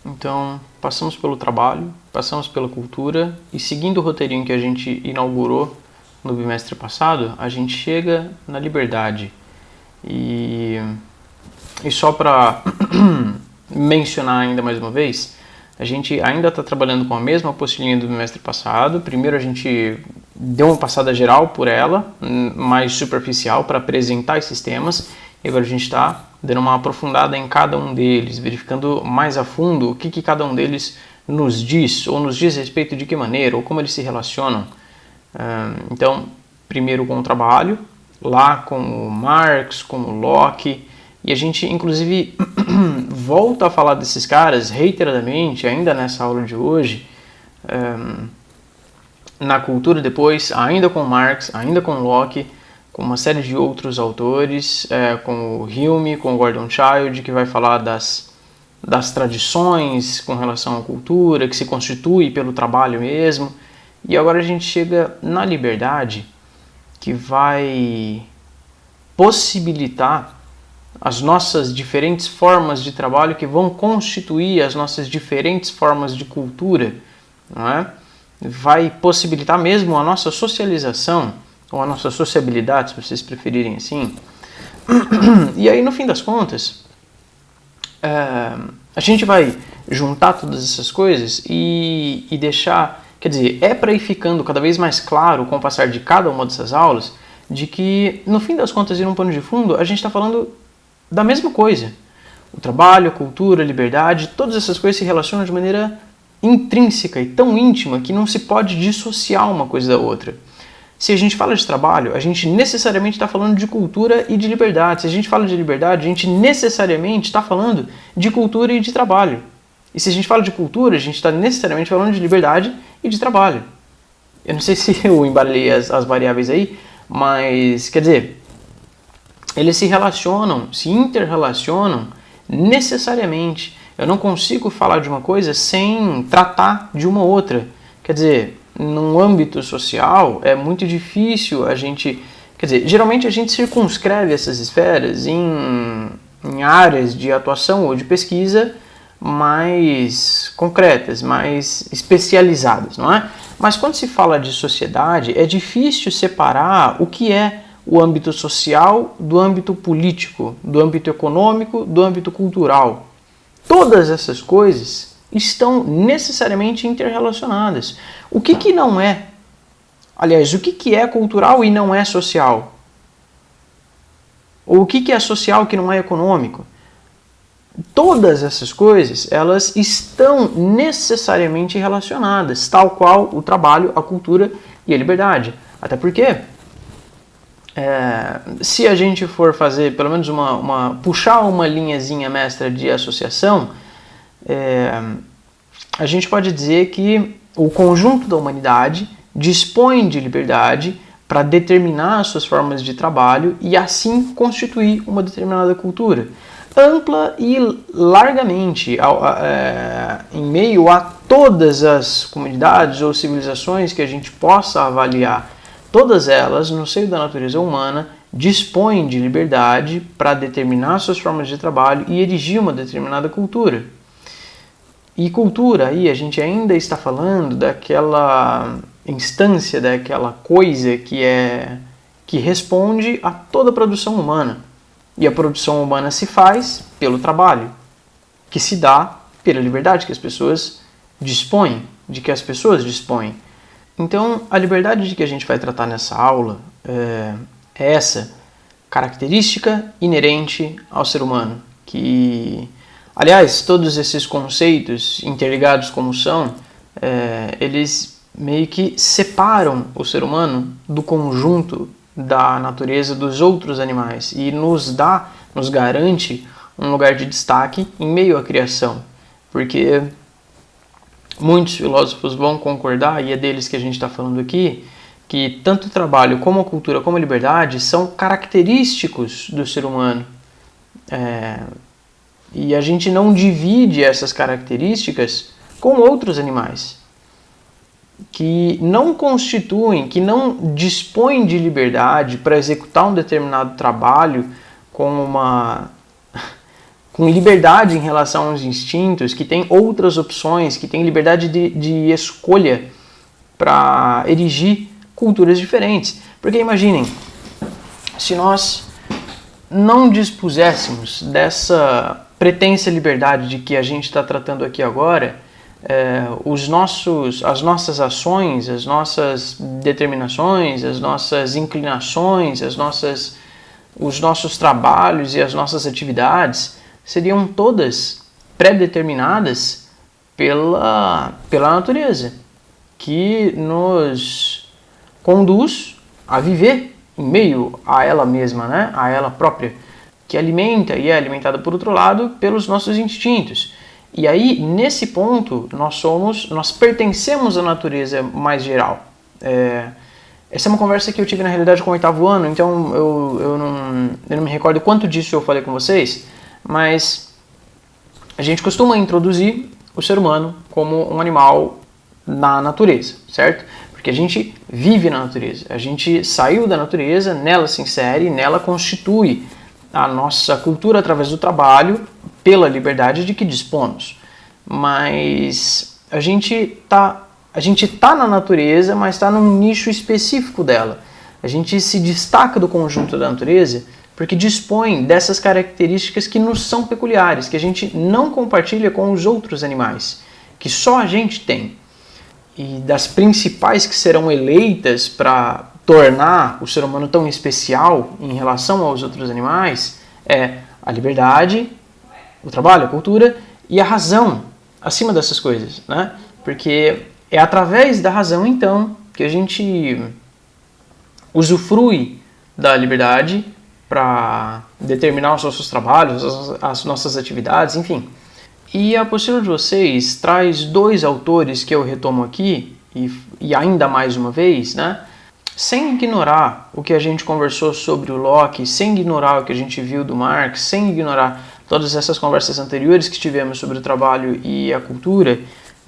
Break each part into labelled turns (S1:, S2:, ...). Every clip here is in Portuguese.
S1: Então, passamos pelo trabalho, passamos pela cultura e seguindo o roteirinho que a gente inaugurou no bimestre passado, a gente chega na liberdade. E só para mencionar ainda mais uma vez, a gente ainda está trabalhando com a mesma apostilinha do bimestre passado. Primeiro a gente deu uma passada geral por ela, mais superficial, para apresentar esses temas. E agora a gente está dando uma aprofundada em cada um deles, verificando mais a fundo o que cada um deles nos diz, ou nos diz respeito de que maneira, ou como eles se relacionam. Então, primeiro com o trabalho, lá com o Marx, com o Locke, e a gente inclusive volta a falar desses caras reiteradamente, ainda nessa aula de hoje, na cultura depois, ainda com Marx, ainda com Locke, com uma série de outros autores, com o Hume, com o Gordon Childe, que vai falar das tradições com relação à cultura, que se constitui pelo trabalho mesmo. E agora a gente chega na liberdade, que vai possibilitar as nossas diferentes formas de trabalho, que vão constituir as nossas diferentes formas de cultura, não é? Vai possibilitar mesmo a nossa socialização, ou a nossa sociabilidade, se vocês preferirem assim. E aí, no fim das contas, a gente vai juntar todas essas coisas e deixar, quer dizer, para ir ficando cada vez mais claro com o passar de cada uma dessas aulas, de que, no fim das contas e num pano de fundo, a gente está falando da mesma coisa. O trabalho, a cultura, a liberdade, todas essas coisas se relacionam de maneira intrínseca e tão íntima que não se pode dissociar uma coisa da outra. Se a gente fala de trabalho, a gente necessariamente está falando de cultura e de liberdade. Se a gente fala de liberdade, a gente necessariamente está falando de cultura e de trabalho. E se a gente fala de cultura, a gente está necessariamente falando de liberdade e de trabalho. Eu não sei se eu embaralhei as variáveis aí, mas, quer dizer, eles se relacionam, se interrelacionam necessariamente. Eu não consigo falar de uma coisa sem tratar de uma outra. Quer dizer, num âmbito social é muito difícil a gente... Quer dizer, geralmente a gente circunscreve essas esferas em áreas de atuação ou de pesquisa mais concretas, mais especializadas, não é? Mas quando se fala de sociedade, é difícil separar o que é o âmbito social do âmbito político, do âmbito econômico, do âmbito cultural. Todas essas coisas estão necessariamente interrelacionadas. O que não é? Aliás, o que é cultural e não é social? Ou o que é social que não é econômico? Todas essas coisas, elas estão necessariamente relacionadas, tal qual o trabalho, a cultura e a liberdade. Até porque, se a gente for fazer pelo menos puxar uma linhazinha mestra de associação, a gente pode dizer que o conjunto da humanidade dispõe de liberdade para determinar as suas formas de trabalho e assim constituir uma determinada cultura. Ampla e largamente, em meio a todas as comunidades ou civilizações que a gente possa avaliar, todas elas, no seio da natureza humana, dispõem de liberdade para determinar suas formas de trabalho e erigir uma determinada cultura. E cultura, aí a gente ainda está falando daquela instância, daquela coisa que responde a toda a produção humana. E a produção humana se faz pelo trabalho, que se dá pela liberdade que as pessoas dispõem, de que as pessoas dispõem. Então, a liberdade de que a gente vai tratar nessa aula é essa característica inerente ao ser humano, que, aliás, todos esses conceitos interligados como são, eles meio que separam o ser humano do conjunto da natureza dos outros animais e nos garante um lugar de destaque em meio à criação, porque muitos filósofos vão concordar, e é deles que a gente está falando aqui, que tanto o trabalho como a cultura como a liberdade são característicos do ser humano. E a gente não divide essas características com outros animais, que não constituem, que não dispõem de liberdade para executar um determinado trabalho com com liberdade em relação aos instintos, que tem outras opções, que tem liberdade de escolha para erigir culturas diferentes. Porque imaginem, se nós não dispuséssemos dessa pretensa liberdade de que a gente está tratando aqui agora, as nossas ações, as nossas determinações, as nossas inclinações, os nossos trabalhos e as nossas atividades seriam todas pré-determinadas pela natureza, que nos conduz a viver em meio a ela mesma, né? A ela própria, que alimenta e é alimentada, por outro lado, pelos nossos instintos. E aí, nesse ponto, nós pertencemos à natureza mais geral. Essa é uma conversa que eu tive, na realidade, com o 8º ano, então eu não me recordo quanto disso eu falei com vocês, mas a gente costuma introduzir o ser humano como um animal na natureza, certo? Porque a gente vive na natureza, a gente saiu da natureza, nela se insere, nela constitui a nossa cultura através do trabalho, pela liberdade de que dispomos. Mas a gente tá na natureza, mas está num nicho específico dela. A gente se destaca do conjunto da natureza porque dispõe dessas características que nos são peculiares, que a gente não compartilha com os outros animais, que só a gente tem. E das principais que serão eleitas para tornar o ser humano tão especial em relação aos outros animais é a liberdade, o trabalho, a cultura e a razão acima dessas coisas, né? Porque é através da razão, então, que a gente usufrui da liberdade para determinar os nossos trabalhos, as nossas atividades, enfim. E a apostila de vocês traz 2 autores que eu retomo aqui, e ainda mais uma vez, né? Sem ignorar o que a gente conversou sobre o Locke, sem ignorar o que a gente viu do Marx, sem ignorar todas essas conversas anteriores que tivemos sobre o trabalho e a cultura,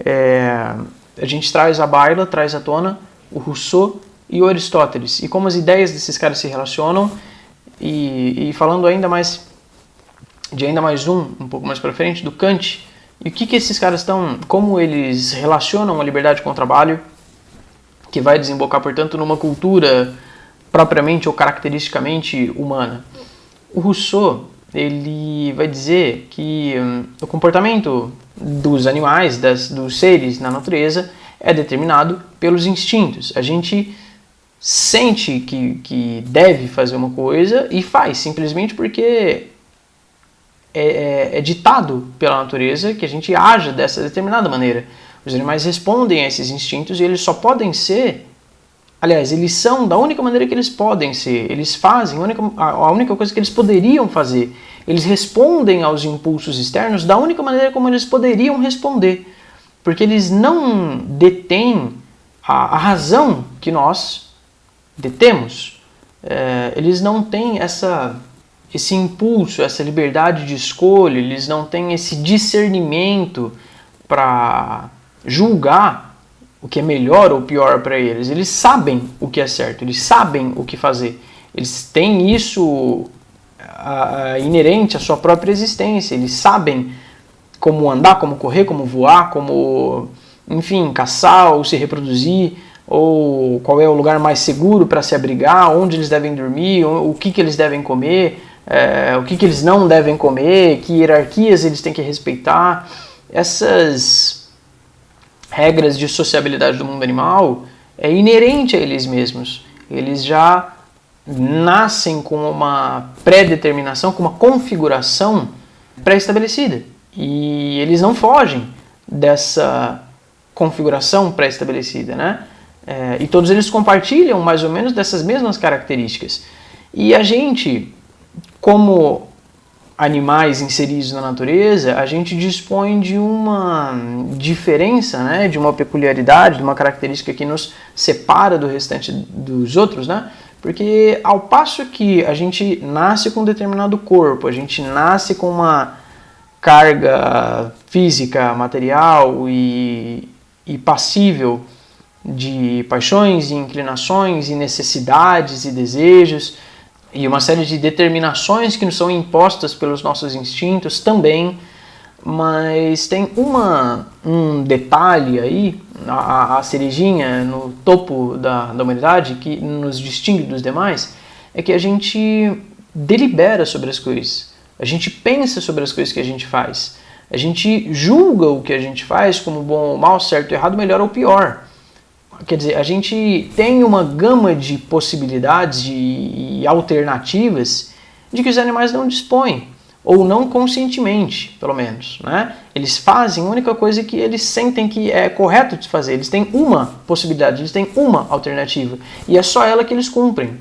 S1: a gente traz à baila, traz à tona o Rousseau e o Aristóteles, e como as ideias desses caras se relacionam, e falando ainda mais um pouco mais para frente, do Kant, e o que esses caras estão, como eles relacionam a liberdade com o trabalho, que vai desembocar, portanto, numa cultura propriamente ou caracteristicamente humana. O Rousseau, ele vai dizer que o comportamento dos animais, dos seres na natureza, é determinado pelos instintos. A gente sente que deve fazer uma coisa e faz, simplesmente porque é ditado pela natureza que a gente haja dessa determinada maneira. Os animais respondem a esses instintos e eles só podem ser, aliás, eles são da única maneira que eles podem ser. Eles fazem a única coisa que eles poderiam fazer. Eles respondem aos impulsos externos da única maneira como eles poderiam responder. Porque eles não detêm a razão que nós detemos. Eles não têm esse impulso, essa liberdade de escolha, eles não têm esse discernimento para julgar o que é melhor ou pior para eles. Eles sabem o que é certo, eles sabem o que fazer. Eles têm isso inerente à sua própria existência. Eles sabem como andar, como correr, como voar, como, enfim, caçar ou se reproduzir, ou qual é o lugar mais seguro para se abrigar, onde eles devem dormir, o que eles devem comer, o que eles não devem comer, que hierarquias eles têm que respeitar. Essas regras de sociabilidade do mundo animal é inerente a eles mesmos. Eles já nascem com uma pré-determinação, com uma configuração pré-estabelecida. E eles não fogem dessa configuração pré-estabelecida, né? E todos eles compartilham mais ou menos dessas mesmas características. E a gente, como animais inseridos na natureza, a gente dispõe de uma diferença, né? De uma peculiaridade, de uma característica que nos separa do restante dos outros, né? Porque ao passo que a gente nasce com um determinado corpo, a gente nasce com uma carga física, material e passível de paixões e inclinações e necessidades e desejos, e uma série de determinações que nos são impostas pelos nossos instintos também, mas tem um detalhe aí, a cerejinha no topo da humanidade que nos distingue dos demais, é que a gente delibera sobre as coisas, a gente pensa sobre as coisas que a gente faz, a gente julga o que a gente faz como bom ou mal, certo ou errado, melhor ou pior. Quer dizer, a gente tem uma gama de possibilidades e alternativas de que os animais não dispõem, ou não conscientemente, pelo menos, né? Eles fazem a única coisa que eles sentem que é correto de fazer. Eles têm uma possibilidade, eles têm uma alternativa, e é só ela que eles cumprem.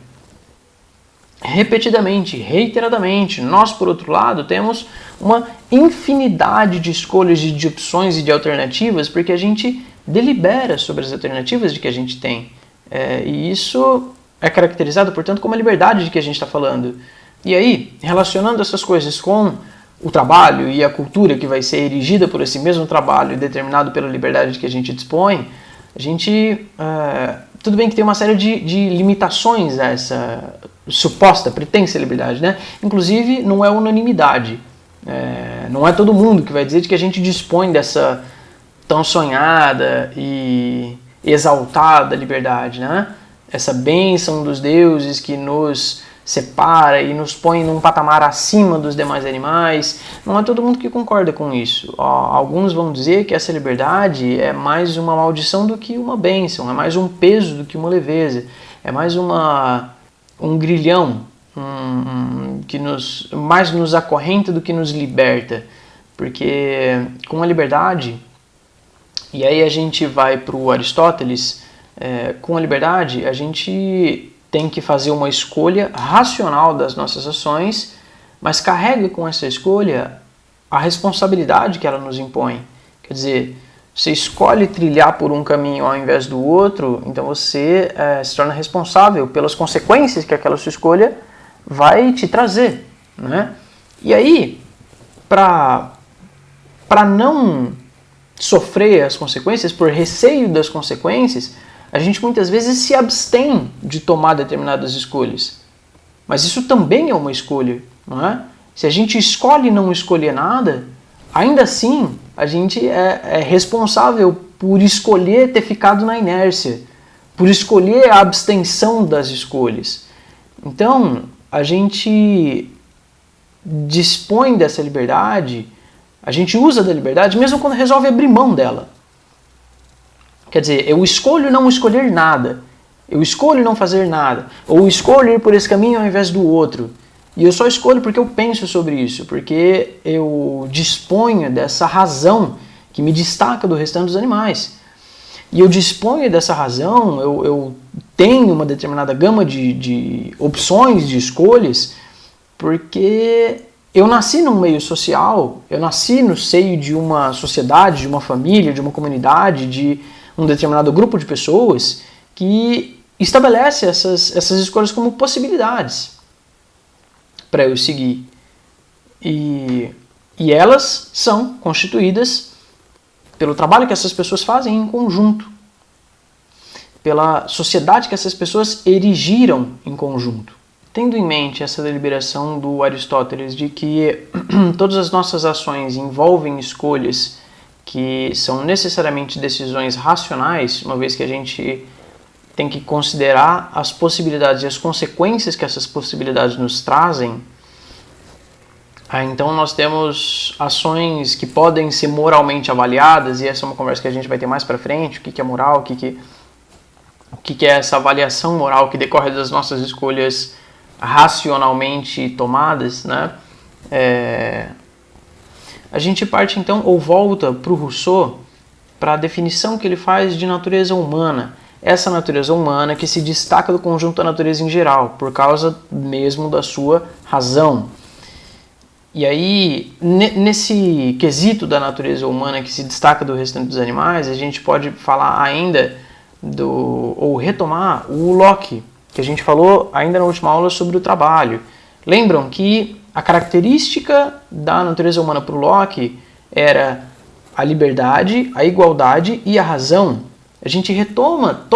S1: Repetidamente, reiteradamente. Nós, por outro lado, temos uma infinidade de escolhas, de opções e de alternativas, porque a gente delibera sobre as alternativas de que a gente tem. E isso é caracterizado, portanto, como a liberdade de que a gente está falando. E aí, relacionando essas coisas com o trabalho e a cultura que vai ser erigida por esse mesmo trabalho, determinado pela liberdade de que a gente dispõe, a gente... tudo bem que tem uma série de limitações a essa suposta, pretensa liberdade, né? Inclusive, não é unanimidade. Não é todo mundo que vai dizer de que a gente dispõe dessa tão sonhada e exaltada liberdade, né? Essa bênção dos deuses que nos separa e nos põe num patamar acima dos demais animais. Não é todo mundo que concorda com isso. Alguns vão dizer que essa liberdade é mais uma maldição do que uma bênção, é mais um peso do que uma leveza, é mais um grilhão que mais nos acorrenta do que nos liberta. Porque com a liberdade, e aí a gente vai para o Aristóteles, com a liberdade a gente tem que fazer uma escolha racional das nossas ações, mas carrega com essa escolha a responsabilidade que ela nos impõe. Quer dizer, você escolhe trilhar por um caminho ao invés do outro, então você se torna responsável pelas consequências que aquela sua escolha vai te trazer, né? E aí, para não sofrer as consequências, por receio das consequências, a gente muitas vezes se abstém de tomar determinadas escolhas. Mas isso também é uma escolha, não é? Se a gente escolhe não escolher nada, ainda assim a gente é responsável por escolher ter ficado na inércia, por escolher a abstenção das escolhas. Então, a gente dispõe dessa liberdade, a gente usa da liberdade mesmo quando resolve abrir mão dela. Quer dizer, eu escolho não escolher nada, eu escolho não fazer nada, ou escolho ir por esse caminho ao invés do outro. E eu só escolho porque eu penso sobre isso, porque eu disponho dessa razão que me destaca do restante dos animais. E eu disponho dessa razão, eu tenho uma determinada gama de opções, de escolhas, porque eu nasci num meio social, eu nasci no seio de uma sociedade, de uma família, de uma comunidade, de um determinado grupo de pessoas que estabelece essas escolhas como possibilidades para eu seguir. E elas são constituídas pelo trabalho que essas pessoas fazem em conjunto, pela sociedade que essas pessoas erigiram em conjunto. Tendo em mente essa deliberação do Aristóteles de que todas as nossas ações envolvem escolhas que são necessariamente decisões racionais, uma vez que a gente tem que considerar as possibilidades e as consequências que essas possibilidades nos trazem, então nós temos ações que podem ser moralmente avaliadas, e essa é uma conversa que a gente vai ter mais para frente, o que é moral, o que é essa avaliação moral que decorre das nossas escolhas racionalmente tomadas, né? A gente parte então, ou volta para o Rousseau, para a definição que ele faz de natureza humana. Essa natureza humana que se destaca do conjunto da natureza em geral, por causa mesmo da sua razão. E aí, nesse quesito da natureza humana que se destaca do restante dos animais, a gente pode falar ainda ou retomar o Locke, que a gente falou ainda na última aula sobre o trabalho. Lembram que a característica da natureza humana para o Locke era a liberdade, a igualdade e a razão. A gente retoma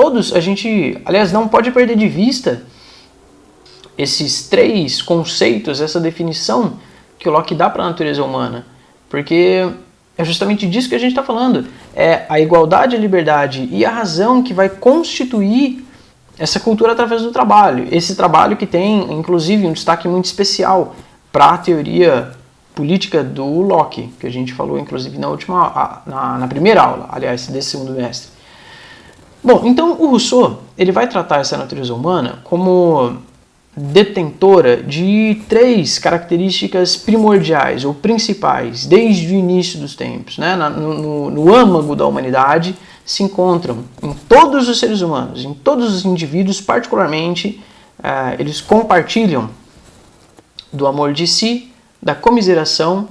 S1: aliás, não pode perder de vista esses três conceitos, essa definição que o Locke dá para a natureza humana, porque é justamente disso que a gente está falando. É a igualdade, a liberdade e a razão que vai constituir essa cultura através do trabalho. Esse trabalho que tem, inclusive, um destaque muito especial para a teoria política do Locke, que a gente falou, inclusive, na primeira aula, aliás, desse segundo mestre. Bom, então o Rousseau ele vai tratar essa natureza humana como detentora de três características primordiais ou principais desde o início dos tempos. Né? No âmago da humanidade se encontram em todos os seres humanos, em todos os indivíduos, particularmente, eles compartilham do amor de si, da comiseração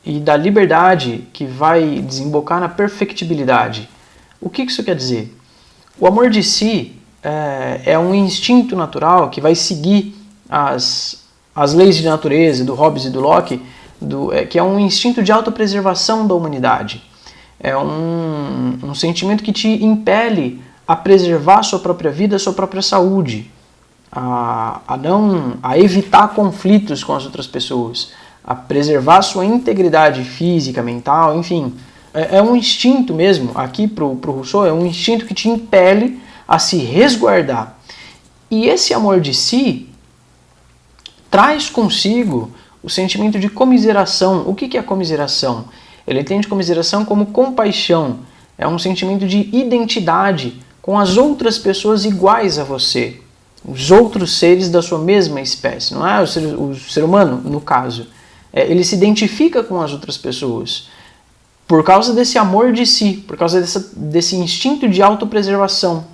S1: e da liberdade que vai desembocar na perfectibilidade. O que isso quer dizer? O amor de si é um instinto natural que vai seguir as leis de natureza do Hobbes e do Locke, que é um instinto de autopreservação da humanidade. É um sentimento que te impele a preservar a sua própria vida, a sua própria saúde, a evitar conflitos com as outras pessoas, a preservar a sua integridade física, mental, enfim. É um instinto mesmo, aqui para o Rousseau, é um instinto que te impele a se resguardar. E esse amor de si traz consigo o sentimento de comiseração. O que é comiseração? Ele entende comiseração como compaixão. É um sentimento de identidade com as outras pessoas iguais a você. Os outros seres da sua mesma espécie. Não é o ser humano, no caso. Ele se identifica com as outras pessoas. Por causa desse amor de si, por causa desse instinto de autopreservação.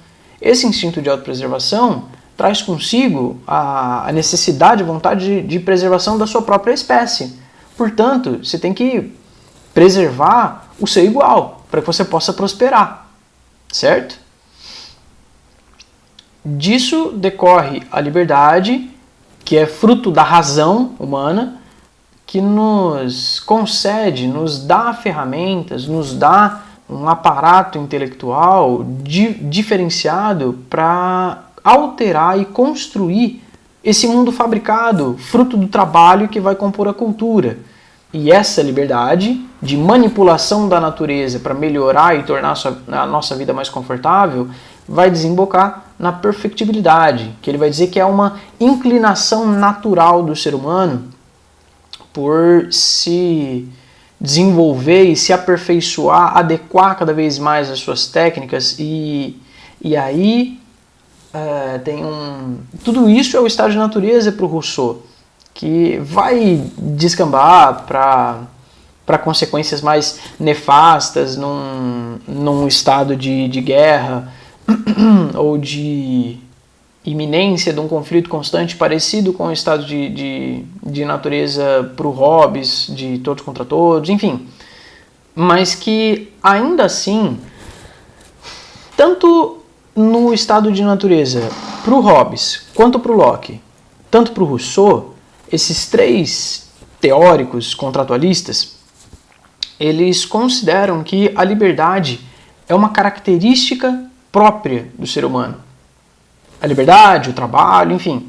S1: Esse instinto de autopreservação traz consigo a necessidade, a vontade de preservação da sua própria espécie. Portanto, você tem que preservar o seu igual, para que você possa prosperar, certo? Disso decorre a liberdade, que é fruto da razão humana, que nos concede, nos dá ferramentas, nos dá um aparato intelectual diferenciado para alterar e construir esse mundo fabricado, fruto do trabalho que vai compor a cultura. E essa liberdade de manipulação da natureza para melhorar e tornar a nossa vida mais confortável vai desembocar na perfectibilidade, que ele vai dizer que é uma inclinação natural do ser humano por se desenvolver e se aperfeiçoar, adequar cada vez mais as suas técnicas e aí tudo isso é o estado de natureza para o Rousseau, que vai descambar para consequências mais nefastas num estado de guerra ou de iminência de um conflito constante parecido com o estado de natureza para o Hobbes, de todos contra todos, enfim. Mas que, ainda assim, tanto no estado de natureza para o Hobbes, quanto para o Locke, tanto para o Rousseau, esses três teóricos contratualistas, eles consideram que a liberdade é uma característica própria do ser humano. A liberdade, o trabalho, enfim,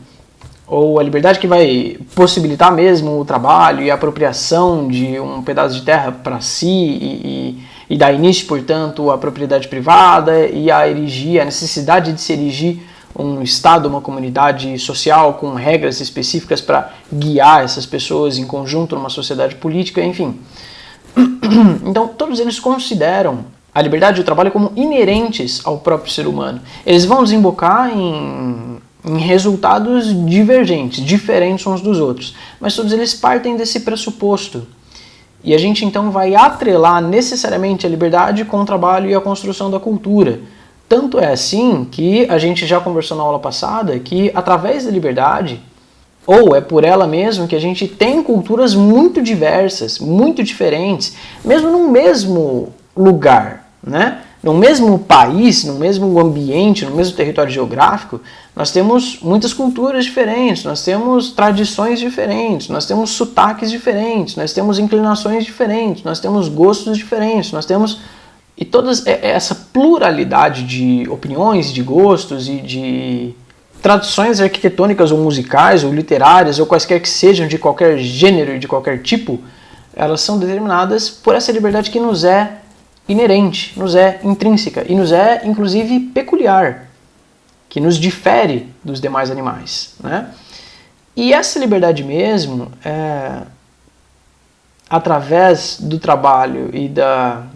S1: ou a liberdade que vai possibilitar mesmo o trabalho e a apropriação de um pedaço de terra para si e dar início, portanto, à propriedade privada e a necessidade de se erigir um Estado, uma comunidade social com regras específicas para guiar essas pessoas em conjunto numa sociedade política, enfim. Então, todos eles consideram a liberdade e o trabalho como inerentes ao próprio ser humano. Eles vão desembocar em resultados divergentes, diferentes uns dos outros, mas todos eles partem desse pressuposto. E a gente então vai atrelar necessariamente a liberdade com o trabalho e a construção da cultura. Tanto é assim que a gente já conversou na aula passada que através da liberdade, ou é por ela mesmo, que a gente tem culturas muito diversas, muito diferentes, mesmo no mesmo lugar, né? No mesmo país, no mesmo ambiente, no mesmo território geográfico, nós temos muitas culturas diferentes, nós temos tradições diferentes, nós temos sotaques diferentes, nós temos inclinações diferentes, nós temos gostos diferentes, nós temos... E toda essa pluralidade de opiniões, de gostos e de traduções arquitetônicas ou musicais ou literárias ou quaisquer que sejam de qualquer gênero e de qualquer tipo, elas são determinadas por essa liberdade que nos é inerente, nos é intrínseca e nos é, inclusive, peculiar, que nos difere dos demais animais, né? E essa liberdade mesmo, através do trabalho e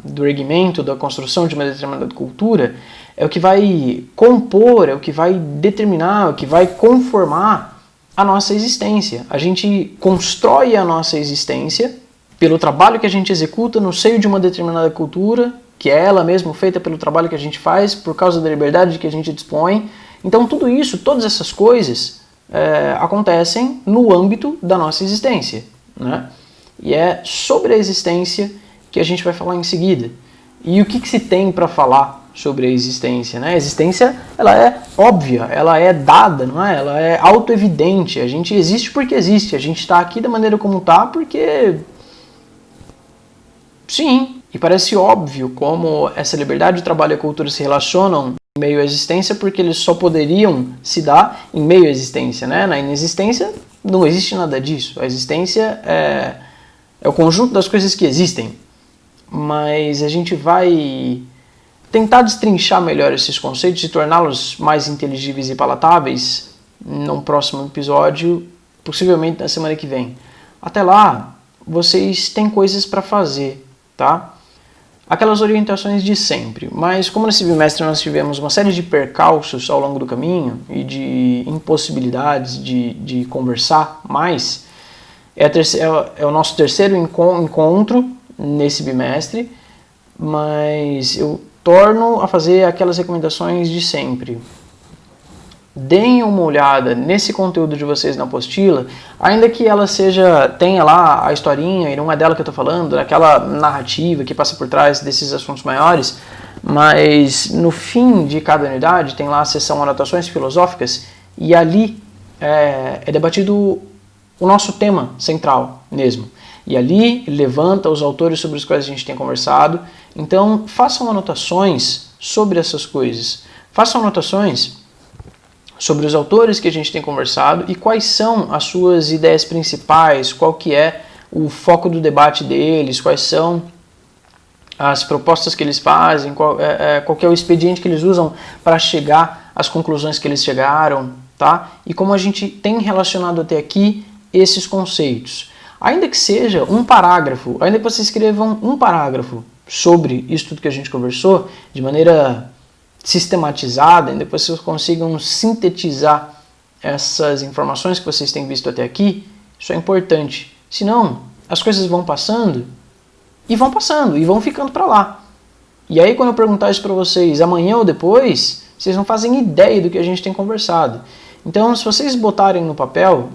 S1: do erguimento, da construção de uma determinada cultura, é o que vai compor, é o que vai determinar, é o que vai conformar a nossa existência. A gente constrói a nossa existência pelo trabalho que a gente executa no seio de uma determinada cultura, que é ela mesma feita pelo trabalho que a gente faz, por causa da liberdade que a gente dispõe. Então tudo isso, todas essas coisas acontecem no âmbito da nossa existência, né? E é sobre a existência que a gente vai falar em seguida. E o que se tem para falar sobre a existência, né? A existência, ela é óbvia, ela é dada, não é? Ela é autoevidente. A gente existe porque existe. A gente está aqui da maneira como está porque... sim. E parece óbvio como essa liberdade de trabalho e a cultura se relacionam em meio à existência, porque eles só poderiam se dar em meio à existência, né? Na inexistência não existe nada disso. A existência é o conjunto das coisas que existem. Mas a gente vai tentar destrinchar melhor esses conceitos e torná-los mais inteligíveis e palatáveis num próximo episódio, possivelmente na semana que vem. Até lá, vocês têm coisas para fazer, tá? Aquelas orientações de sempre, mas como nesse bimestre nós tivemos uma série de percalços ao longo do caminho e de impossibilidades de conversar mais, é o nosso terceiro encontro nesse bimestre, mas eu torno a fazer aquelas recomendações de sempre. Deem uma olhada nesse conteúdo de vocês na apostila, ainda que ela tenha lá a historinha, e não é dela que eu estou falando, aquela narrativa que passa por trás desses assuntos maiores, mas no fim de cada unidade tem lá a seção Anotações Filosóficas, e ali é debatido o nosso tema central mesmo. E ali ele levanta os autores sobre os quais a gente tem conversado. Então façam anotações sobre essas coisas. Façam anotações sobre os autores que a gente tem conversado e quais são as suas ideias principais, qual que é o foco do debate deles, quais são as propostas que eles fazem, qual que é o expediente que eles usam para chegar às conclusões que eles chegaram, tá? E como a gente tem relacionado até aqui esses conceitos. Ainda que seja um parágrafo, ainda que vocês escrevam um parágrafo sobre isso tudo que a gente conversou, de maneira sistematizada, ainda que vocês consigam sintetizar essas informações que vocês têm visto até aqui, isso é importante. Senão, as coisas vão passando e vão ficando para lá. E aí quando eu perguntar isso para vocês amanhã ou depois, vocês não fazem ideia do que a gente tem conversado. Então, se vocês botarem no papel,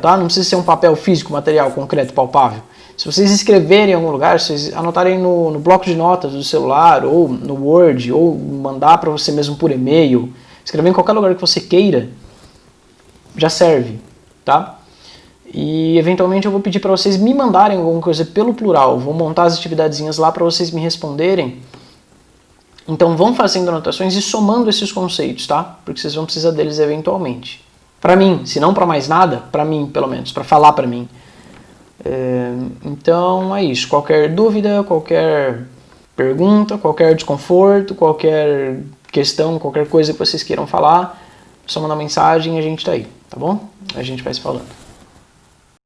S1: tá? Não precisa ser um papel físico, material, concreto, palpável. Se vocês escreverem em algum lugar, se vocês anotarem no bloco de notas do celular, ou no Word, ou mandar para você mesmo por e-mail, escrever em qualquer lugar que você queira, já serve, tá? E eventualmente eu vou pedir para vocês me mandarem alguma coisa pelo plural, vou montar as atividadezinhas lá para vocês me responderem. Então vão fazendo anotações e somando esses conceitos, tá? Porque vocês vão precisar deles eventualmente. Para mim, se não para mais nada, para mim pelo menos, para falar para mim. Então é isso. Qualquer dúvida, qualquer pergunta, qualquer desconforto, qualquer questão, qualquer coisa que vocês queiram falar, só mandar mensagem e a gente tá aí, tá bom? A gente vai se falando.